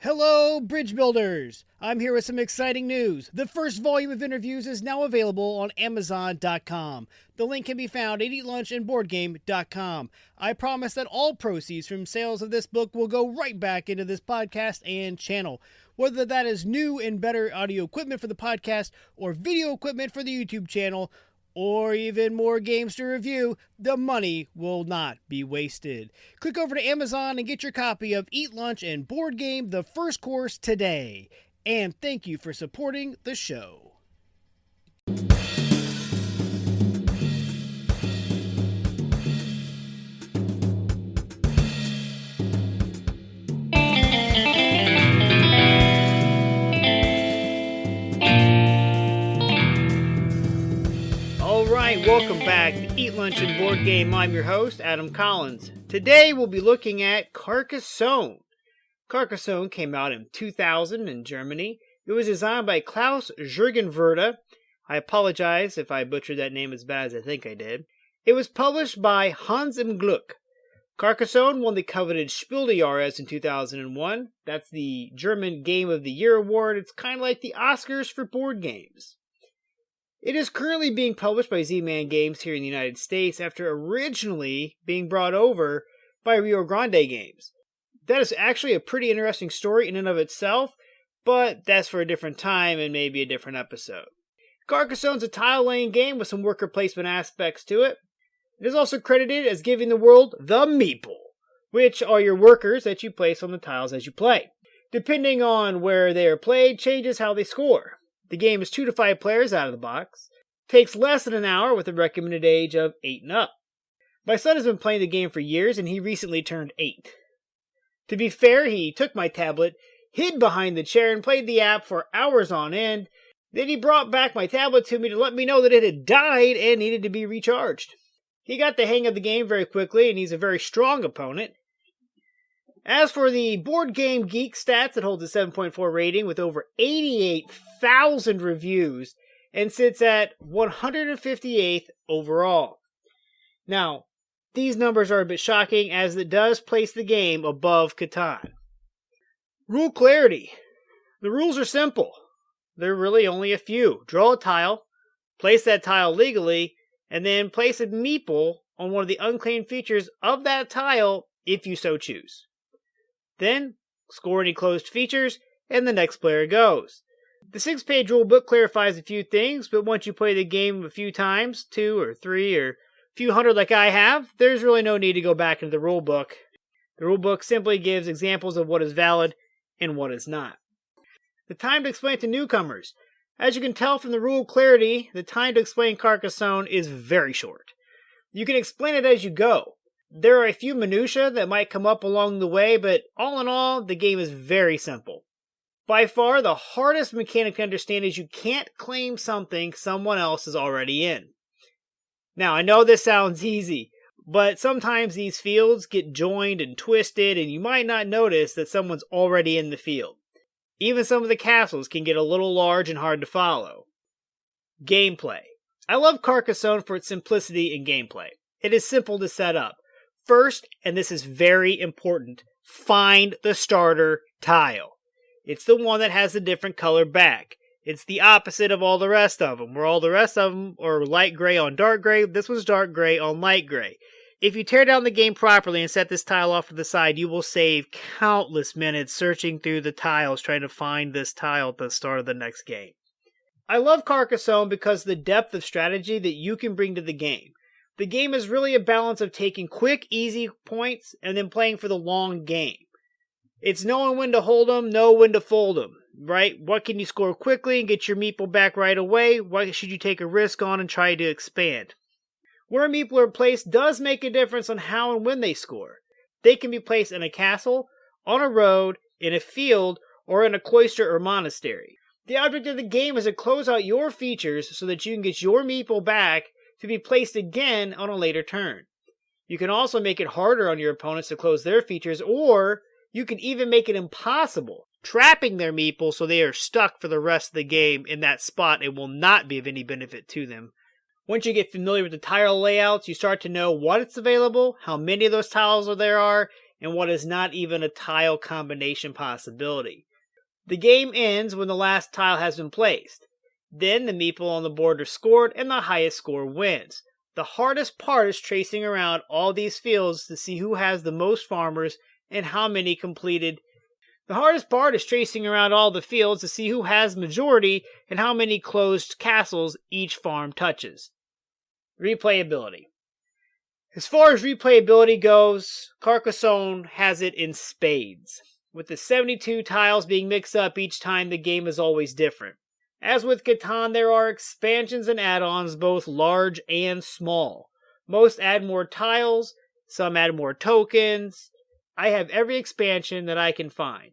Hello, bridge builders! I'm here with some exciting news. The first volume of interviews is now available on Amazon.com. The link can be found at eatlunchandboardgame.com. I promise that all proceeds from sales of this book will go right back into this podcast and channel. Whether that is new and better audio equipment for the podcast, or video equipment for the YouTube channel, or even more games to review, the money will not be wasted. Click over to Amazon and get your copy of Eat Lunch and Board Game, the first course today. And thank you for supporting the show. Welcome back to Eat Lunch and Board Game. I'm your host, Adam Collins. Today we'll be looking at Carcassonne. Carcassonne came out in 2000 in Germany. It was designed by Claus-Jurgen Wrede. I apologize if I butchered that name as bad as I think I did. It was published by Hans im Glück. Carcassonne won the coveted Spiel Jahres in 2001. That's the German Game of the Year award. It's kind of like the Oscars for board games. It is currently being published by Z-Man Games here in the United States after originally being brought over by Rio Grande Games. That is actually a pretty interesting story in and of itself, but that's for a different time and maybe a different episode. Carcassonne's a tile-laying game with some worker placement aspects to it. It is also credited as giving the world the meeple, which are your workers that you place on the tiles as you play. Depending on where they are played, changes how they score. The game is 2 to 5 players out of the box. Takes less than an hour with a recommended age of 8 and up. My son has been playing the game for years and he recently turned 8. To be fair, he took my tablet, hid behind the chair and played the app for hours on end. Then he brought back my tablet to me to let me know that it had died and needed to be recharged. He got the hang of the game very quickly and he's a very strong opponent. As for the Board Game Geek stats, it holds a 7.4 rating with over 88,000 reviews and sits at 158th overall. Now, these numbers are a bit shocking as it does place the game above Catan. Rule clarity. The rules are simple. There are really only a few. Draw a tile, place that tile legally, and then place a meeple on one of the unclaimed features of that tile if you so choose. Then, score any closed features, and the next player goes. The 6-page rulebook clarifies a few things, but once you play the game a few times, 2 or 3 or a few hundred like I have, there's really no need to go back into the rulebook. The rulebook simply gives examples of what is valid and what is not. The time to explain to newcomers. As you can tell from the rule clarity, the time to explain Carcassonne is very short. You can explain it as you go. There are a few minutiae that might come up along the way, but all in all, the game is very simple. By far, the hardest mechanic to understand is you can't claim something someone else is already in. Now, I know this sounds easy, but sometimes these fields get joined and twisted, and you might not notice that someone's already in the field. Even some of the castles can get a little large and hard to follow. Gameplay. I love Carcassonne for its simplicity in gameplay. It is simple to set up. First, and this is very important, find the starter tile. It's the one that has a different color back. It's the opposite of all the rest of them, where all the rest of them are light gray on dark gray. This was dark gray on light gray. If you tear down the game properly and set this tile off to the side, you will save countless minutes searching through the tiles trying to find this tile at the start of the next game. I love Carcassonne because of the depth of strategy that you can bring to the game. The game is really a balance of taking quick, easy points and then playing for the long game. It's knowing when to hold them, know when to fold them, right? What can you score quickly and get your meeple back right away? What should you take a risk on and try to expand? Where meeple are placed does make a difference on how and when they score. They can be placed in a castle, on a road, in a field, or in a cloister or monastery. The object of the game is to close out your features so that you can get your meeple back to be placed again on a later turn. You can also make it harder on your opponents to close their features, or you can even make it impossible, trapping their meeple so they are stuck for the rest of the game in that spot and will not be of any benefit to them. Once you get familiar with the tile layouts, you start to know what it's available, how many of those tiles there are, in what is not even a tile combination possibility. The game ends when the last tile has been placed. Then the meeple on the board are scored and the highest score wins. The hardest part is tracing around all these fields to see who has the most farmers and how many completed. The hardest part is tracing around all the fields to see who has majority and how many closed castles each farm touches. Replayability. As far as replayability goes, Carcassonne has it in spades. With the 72 tiles being mixed up each time, the game is always different. As with Catan, there are expansions and add-ons, both large and small. Most add more tiles, some add more tokens. I have every expansion that I can find.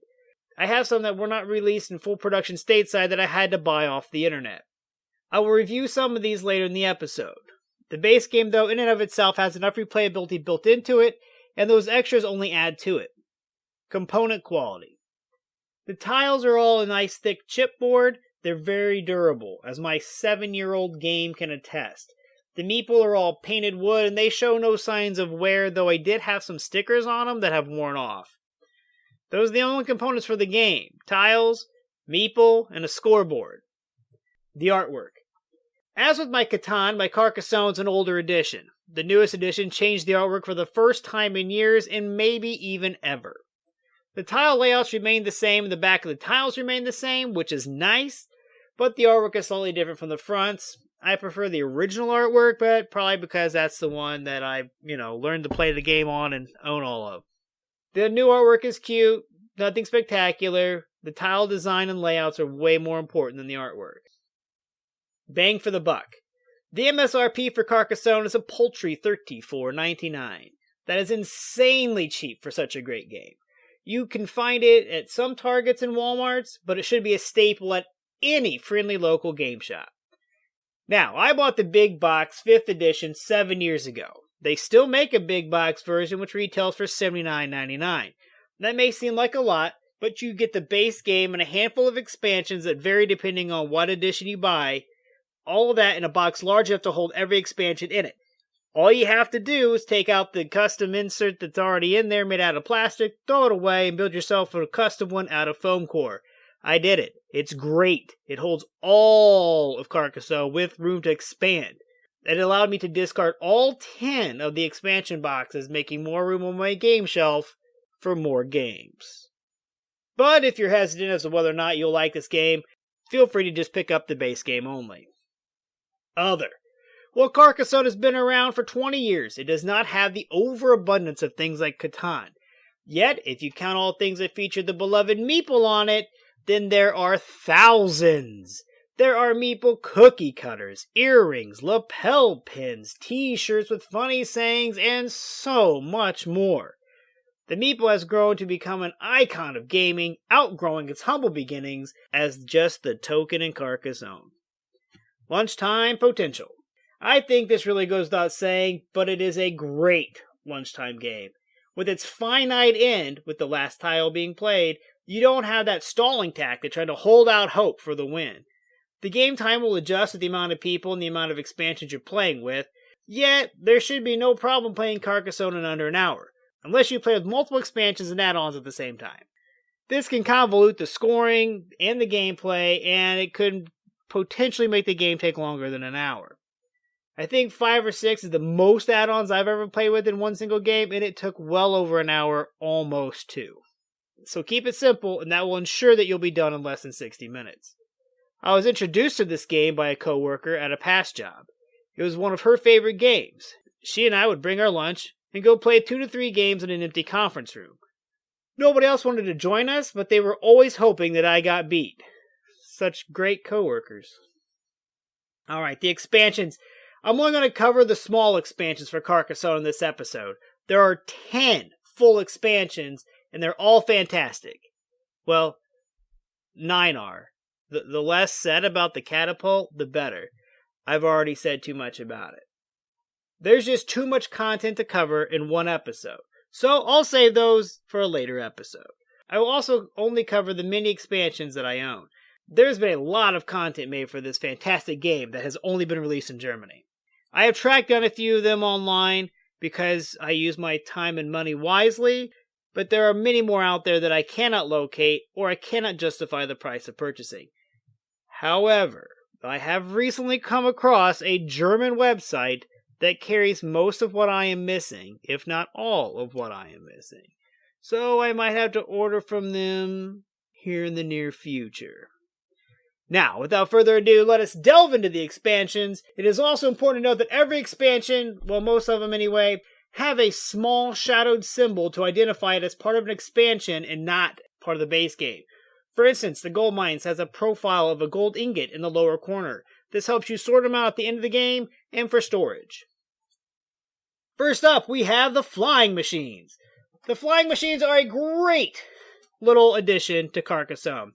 I have some that were not released in full production stateside that I had to buy off the internet. I will review some of these later in the episode. The base game, though, in and of itself has enough replayability built into it, and those extras only add to it. Component quality. The tiles are all a nice thick chipboard. They're very durable, as my 7-year-old game can attest. The meeple are all painted wood, and they show no signs of wear, though I did have some stickers on them that have worn off. Those are the only components for the game. Tiles, meeple, and a scoreboard. The artwork. As with my Catan, my Carcassonne is an older edition. The newest edition changed the artwork for the first time in years, and maybe even ever. The tile layouts remain the same, and the back of the tiles remain the same, which is nice, but the artwork is slightly different from the fronts. I prefer the original artwork, but probably because that's the one that I, learned to play the game on and own all of. The new artwork is cute, nothing spectacular. The tile design and layouts are way more important than the artwork. Bang for the buck. The MSRP for Carcassonne is a paltry $34.99. That is insanely cheap for such a great game. You can find it at some Targets and Walmarts, but it should be a staple at any friendly local game shop. Now, I bought the big box 5th edition 7 years ago. They still make a big box version which retails for $79.99. That may seem like a lot, but you get the base game and a handful of expansions that vary depending on what edition you buy. All of that in a box large enough to hold every expansion in it. All you have to do is take out the custom insert that's already in there made out of plastic, throw it away, and build yourself a custom one out of foam core. I did it. It's great. It holds all of Carcassonne with room to expand. It allowed me to discard all 10 of the expansion boxes, making more room on my game shelf for more games. But if you're hesitant as to whether or not you'll like this game, feel free to just pick up the base game only. Other. Well, Carcassonne has been around for 20 years. It does not have the overabundance of things like Catan. Yet, if you count all things that feature the beloved meeple on it, then there are thousands. There are meeple cookie cutters, earrings, lapel pins, t-shirts with funny sayings, and so much more. The meeple has grown to become an icon of gaming, outgrowing its humble beginnings as just the token in Carcassonne. Lunchtime potential. I think this really goes without saying, but it is a great lunchtime game. With its finite end, with the last tile being played, you don't have that stalling tactic trying to hold out hope for the win. The game time will adjust with the amount of people and the amount of expansions you're playing with, yet there should be no problem playing Carcassonne in under an hour, unless you play with multiple expansions and add-ons at the same time. This can convolute the scoring and the gameplay, and it could potentially make the game take longer than an hour. I think 5 or 6 is the most add-ons I've ever played with in one single game, and it took well over an hour, almost 2. So keep it simple, and that will ensure that you'll be done in less than 60 minutes. I was introduced to this game by a coworker at a past job. It was one of her favorite games. She and I would bring our lunch and go play 2 to 3 games in an empty conference room. Nobody else wanted to join us, but they were always hoping that I got beat. Such great coworkers. Alright, the expansions. I'm only going to cover the small expansions for Carcassonne in this episode. There are 10 full expansions, and they're all fantastic. Well, 9 are. The less said about the catapult, the better. I've already said too much about it. There's just too much content to cover in one episode, so I'll save those for a later episode. I will also only cover the mini expansions that I own. There's been a lot of content made for this fantastic game that has only been released in Germany. I have tracked down a few of them online because I use my time and money wisely, but there are many more out there that I cannot locate or I cannot justify the price of purchasing. However, I have recently come across a German website that carries most of what I am missing, if not all of what I am missing. So I might have to order from them here in the near future. Now, without further ado, let us delve into the expansions. It is also important to note that every expansion, well, most of them anyway, have a small shadowed symbol to identify it as part of an expansion and not part of the base game. For instance, the Gold Mines has a profile of a gold ingot in the lower corner. This helps you sort them out at the end of the game and for storage. First up, we have the Flying Machines. The Flying Machines are a great little addition to Carcassonne.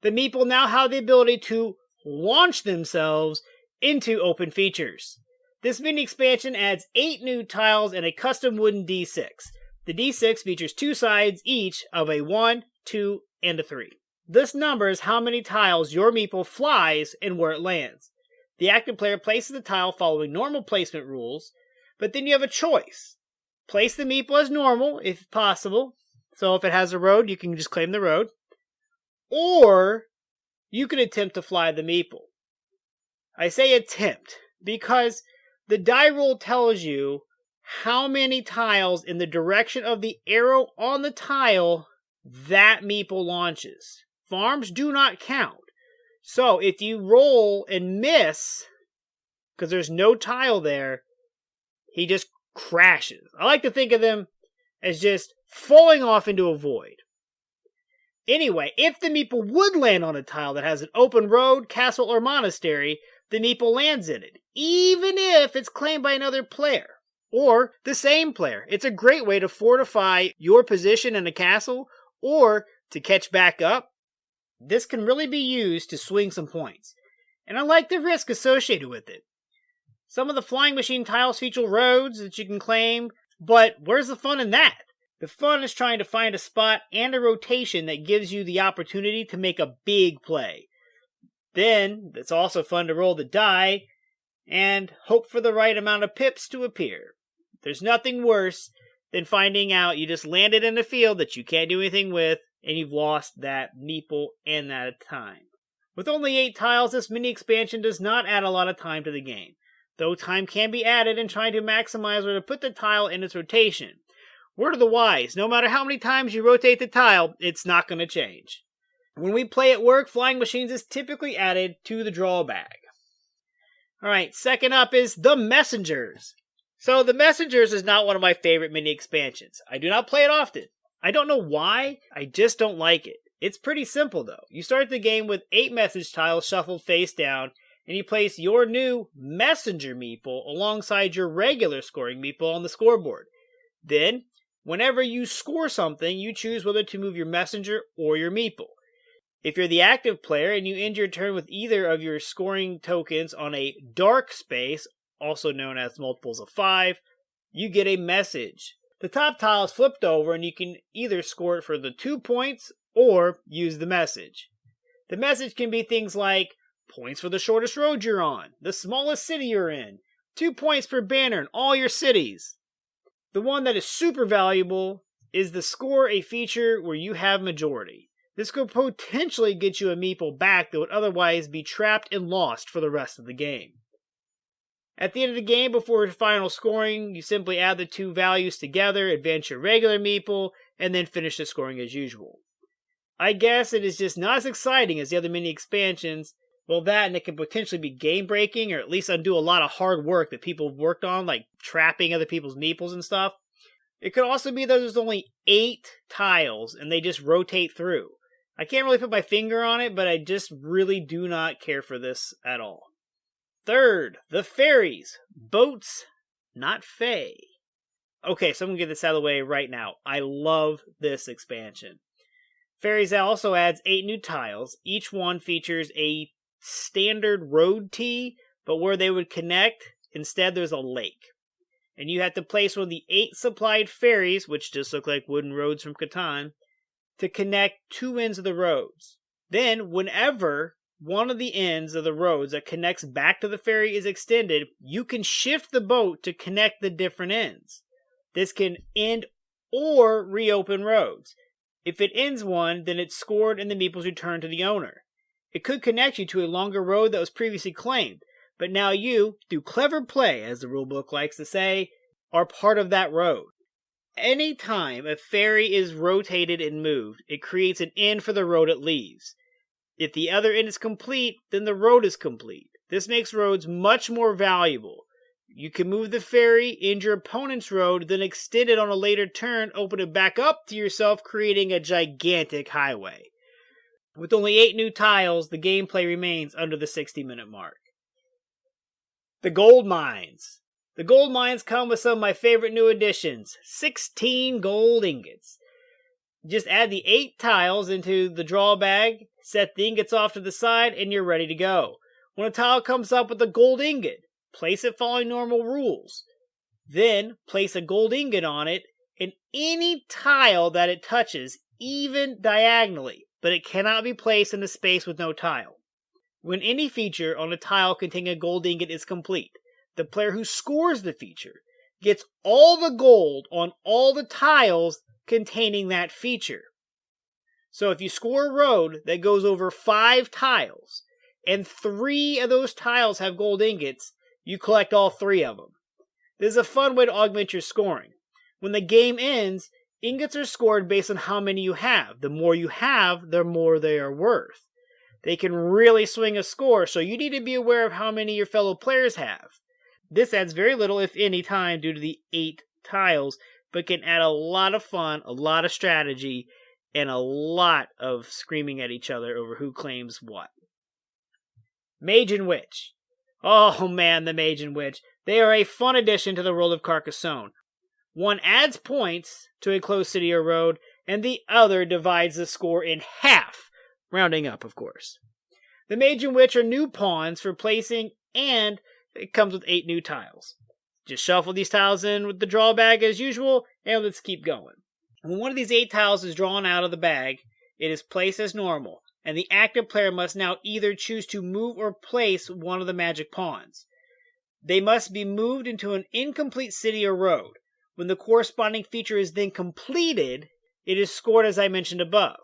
The meeple now have the ability to launch themselves into open features. This mini expansion adds 8 new tiles and a custom wooden D6. The D6 features 2 sides each of a 1, 2, and a 3. This number is how many tiles your meeple flies and where it lands. The active player places the tile following normal placement rules, but then you have a choice. Place the meeple as normal, if possible. So if it has a road, you can just claim the road. Or you can attempt to fly the meeple. I say attempt because the die rule tells you how many tiles in the direction of the arrow on the tile that meeple launches. Farms do not count. So if you roll and miss, because there's no tile there, he just crashes. I like to think of them as just falling off into a void. Anyway, if the meeple would land on a tile that has an open road, castle, or monastery, the meeple lands in it, even if it's claimed by another player, or the same player. It's a great way to fortify your position in a castle, or to catch back up. This can really be used to swing some points, and I like the risk associated with it. Some of the Flying Machine tiles feature roads that you can claim, but where's the fun in that? The fun is trying to find a spot and a rotation that gives you the opportunity to make a big play. Then, it's also fun to roll the die and hope for the right amount of pips to appear. There's nothing worse than finding out you just landed in a field that you can't do anything with, and you've lost that meeple and that time. With only 8 tiles, this mini expansion does not add a lot of time to the game, though time can be added in trying to maximize where to put the tile in its rotation. Word of the wise, no matter how many times you rotate the tile, it's not going to change. When we play at work, Flying Machines is typically added to the draw bag. Alright, second up is the Messengers. So the Messengers is not one of my favorite mini expansions. I do not play it often. I don't know why, I just don't like it. It's pretty simple though. You start the game with 8 message tiles shuffled face down, and you place your new Messenger meeple alongside your regular scoring meeple on the scoreboard. Then, whenever you score something, you choose whether to move your Messenger or your meeple. If you're the active player and you end your turn with either of your scoring tokens on a dark space, also known as multiples of 5, you get a message. The top tile is flipped over and you can either score it for the 2 points or use the message. The message can be things like points for the shortest road you're on, the smallest city you're in, 2 points per banner in all your cities. The one that is super valuable is the score a feature where you have majority. This could potentially get you a meeple back that would otherwise be trapped and lost for the rest of the game. At the end of the game, before final scoring, you simply add the 2 values together, advance your regular meeple, and then finish the scoring as usual. I guess it is just not as exciting as the other mini expansions. Well, that and it can potentially be game-breaking, or at least undo a lot of hard work that people have worked on, like trapping other people's meeples and stuff. It could also be that there's only 8 tiles, and they just rotate through. I can't really put my finger on it, but I just really do not care for this at all. Third, the fairies. Boats, not fae. Okay, so I'm going to get this out of the way right now. I love this expansion. Fairies also adds 8 new tiles. Each one features a standard road tee, but where they would connect, instead there's a lake. And you have to place one of the 8 supplied ferries, which just look like wooden roads from Catan, to connect 2 ends of the roads. Then, whenever one of the ends of the roads that connects back to the ferry is extended, you can shift the boat to connect the different ends. This can end or reopen roads. If it ends one, then it's scored and the meeples return to the owner. It could connect you to a longer road that was previously claimed, but now you, through clever play, as the rulebook likes to say, are part of that road. Anytime a ferry is rotated and moved, it creates an end for the road it leaves. If the other end is complete, then the road is complete. This makes roads much more valuable. You can move the ferry, end your opponent's road, then extend it on a later turn, open it back up to yourself, creating a gigantic highway. With only 8 new tiles, the gameplay remains under the 60-minute mark. The gold mines. The gold mines come with some of my favorite new additions. 16 gold ingots. Just add the 8 tiles into the draw bag, set the ingots off to the side, and you're ready to go. When a tile comes up with a gold ingot, place it following normal rules. Then, place a gold ingot on it, and any tile that it touches, even diagonally, but it cannot be placed in a space with no tile. When any feature on a tile containing a gold ingot is complete, the player who scores the feature gets all the gold on all the tiles containing that feature. So if you score a road that goes over 5 tiles, and 3 of those tiles have gold ingots, you collect all 3 of them. This is a fun way to augment your scoring. When the game ends, ingots are scored based on how many you have. The more you have, the more they are worth. They can really swing a score, so you need to be aware of how many your fellow players have. This adds very little, if any, time due to the 8 tiles, but can add a lot of fun, a lot of strategy, and a lot of screaming at each other over who claims what. Mage and Witch. Oh man, the Mage and Witch. They are a fun addition to the world of Carcassonne. One adds points to a closed city or road, and the other divides the score in half, rounding up, of course. The Mage and Witch are new pawns for placing, and it comes with 8 new tiles. Just shuffle these tiles in with the draw bag as usual, and let's keep going. When one of these 8 tiles is drawn out of the bag, it is placed as normal, and the active player must now either choose to move or place one of the magic pawns. They must be moved into an incomplete city or road. When the corresponding feature is then completed, it is scored as I mentioned above.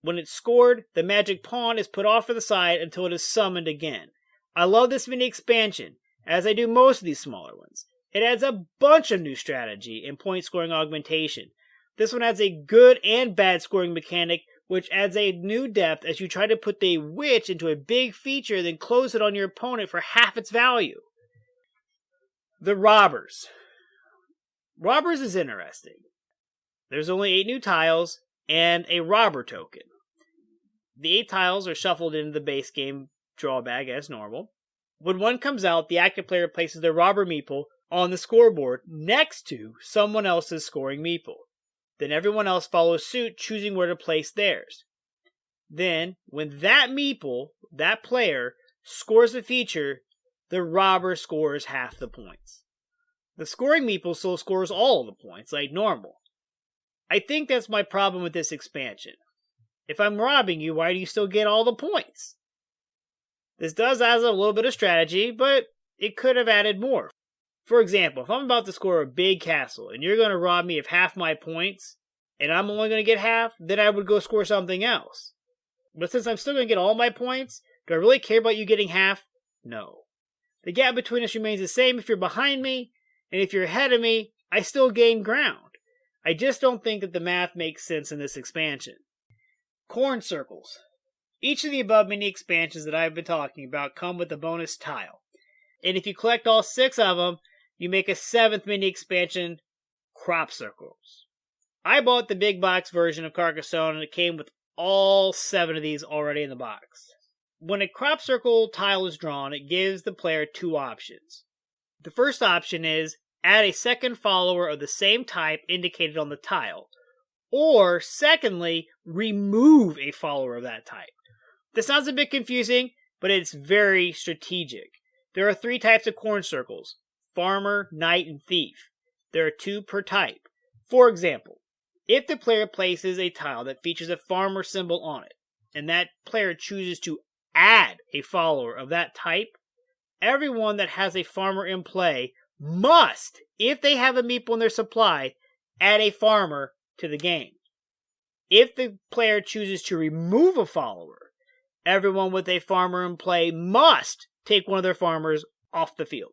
When it's scored, the magic pawn is put off to the side until it is summoned again. I love this mini expansion, as I do most of these smaller ones. It adds a bunch of new strategy and point scoring augmentation. This one adds a good and bad scoring mechanic, which adds a new depth as you try to put the witch into a big feature, then close it on your opponent for half its value. The Robbers. Robbers is interesting. There's only 8 new tiles and a robber token. The 8 tiles are shuffled into the base game draw bag as normal. When one comes out, the active player places their robber meeple on the scoreboard next to someone else's scoring meeple. Then everyone else follows suit, choosing where to place theirs. Then, when that meeple, that player, scores a feature, the robber scores half the points. The scoring meeple still scores all the points, like normal. I think that's my problem with this expansion. If I'm robbing you, why do you still get all the points? This does add a little bit of strategy, but it could have added more. For example, if I'm about to score a big castle, and you're going to rob me of half my points, and I'm only going to get half, then I would go score something else. But since I'm still going to get all my points, do I really care about you getting half? No. The gap between us remains the same if you're behind me, and if you're ahead of me, I still gain ground. I just don't think that the math makes sense in this expansion. Corn circles. Each of the above mini expansions that I've been talking about come with a bonus tile. And if you collect all 6 of them, you make a 7th mini expansion, crop circles. I bought the big box version of Carcassonne, and it came with all 7 of these already in the box. When a crop circle tile is drawn, it gives the player 2 options. The first option is add a second follower of the same type indicated on the tile, or secondly, remove a follower of that type. This sounds a bit confusing, but it's very strategic. There are 3 types of corn circles: farmer, knight, and thief. There are 2 per type. For example, if the player places a tile that features a farmer symbol on it, and that player chooses to add a follower of that type, everyone that has a farmer in play must, if they have a meeple in their supply, add a farmer to the game. If the player chooses to remove a follower, everyone with a farmer in play must take one of their farmers off the field.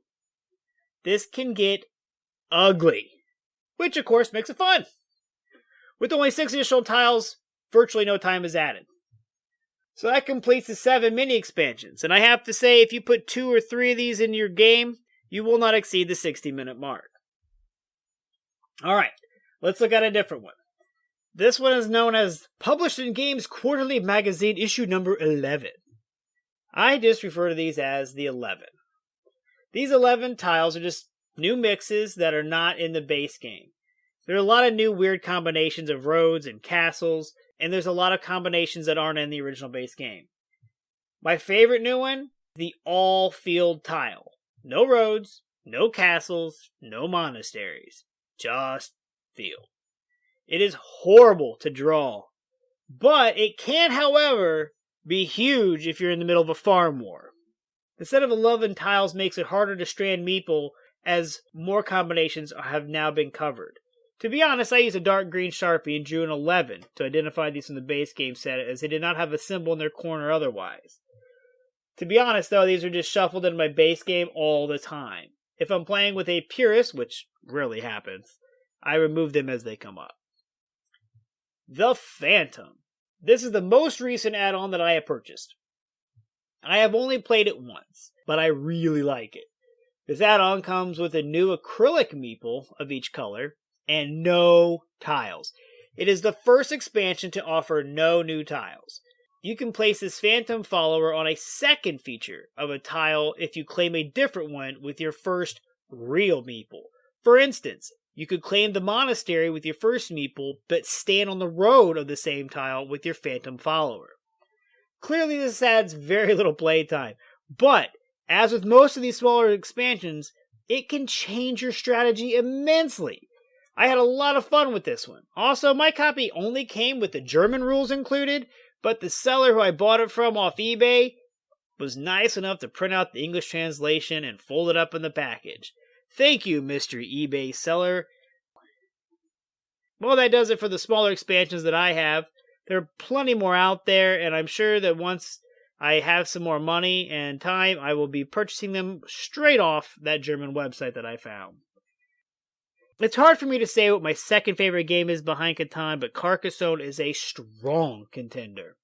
This can get ugly, which of course makes it fun. With only 6 additional tiles, virtually no time is added. So that completes the 7 mini expansions, and I have to say, if you put 2 or 3 of these in your game, you will not exceed the 60-minute mark. Alright, let's look at a different one. This one is known as Published in Games Quarterly Magazine, issue number 11. I just refer to these as the 11. These 11 tiles are just new mixes that are not in the base game. There are a lot of new weird combinations of roads and castles, and there's a lot of combinations that aren't in the original base game. My favorite new one, the all-field tile. No roads, no castles, no monasteries. Just field. It is horrible to draw, but it can, however, be huge if you're in the middle of a farm war. The set of 11 tiles makes it harder to strand meeple as more combinations have now been covered. To be honest, I used a dark green Sharpie and drew an 11 to identify these from the base game set, as they did not have a symbol in their corner otherwise. To be honest though, these are just shuffled in my base game all the time. If I'm playing with a purist, which rarely happens, I remove them as they come up. The Phantom. This is the most recent add-on that I have purchased. I have only played it once, but I really like it. This add-on comes with a new acrylic meeple of each color, and no tiles. It is the first expansion to offer no new tiles. You can place this Phantom follower on a second feature of a tile if you claim a different one with your first real meeple. For instance, you could claim the monastery with your first meeple, but stand on the road of the same tile with your Phantom follower. Clearly this adds very little playtime, but as with most of these smaller expansions, it can change your strategy immensely. I had a lot of fun with this one. Also, my copy only came with the German rules included, but the seller who I bought it from off eBay was nice enough to print out the English translation and fold it up in the package. Thank you, Mr. eBay seller. Well, that does it for the smaller expansions that I have. There are plenty more out there, and I'm sure that once I have some more money and time, I will be purchasing them straight off that German website that I found. It's hard for me to say what my second favorite game is behind Catan, but Carcassonne is a strong contender.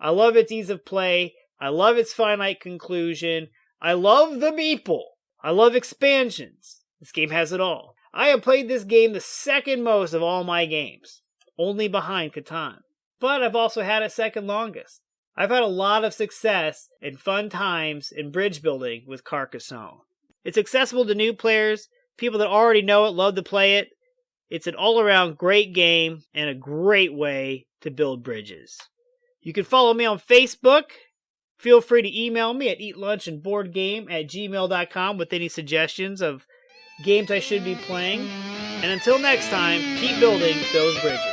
I love its ease of play. I love its finite conclusion. I love the meeple. I love expansions. This game has it all. I have played this game the second most of all my games, only behind Catan. But I've also had it second longest. I've had a lot of success and fun times in bridge building with Carcassonne. It's accessible to new players. People that already know it love to play it. It's an all-around great game and a great way to build bridges. You can follow me on Facebook. Feel free to email me at eatlunchandboardgame@gmail.com with any suggestions of games I should be playing. And until next time, keep building those bridges.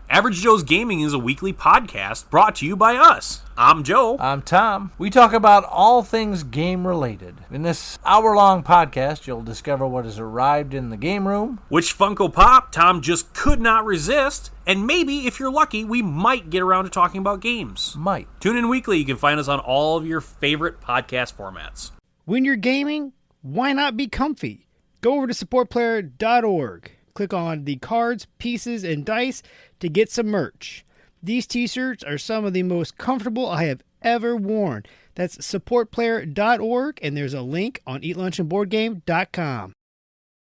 Average Joe's Gaming is a weekly podcast brought to you by us. I'm Joe. I'm Tom. We talk about all things game-related. In this hour-long podcast, you'll discover what has arrived in the game room, which Funko Pop Tom just could not resist, and maybe, if you're lucky, we might get around to talking about games. Might. Tune in weekly. You can find us on all of your favorite podcast formats. When you're gaming, why not be comfy? Go over to supportplayer.org. Click on the cards, pieces, and dice to get some merch. These t-shirts are some of the most comfortable I have ever worn. That's supportplayer.org, and there's a link on eatlunchandboardgame.com.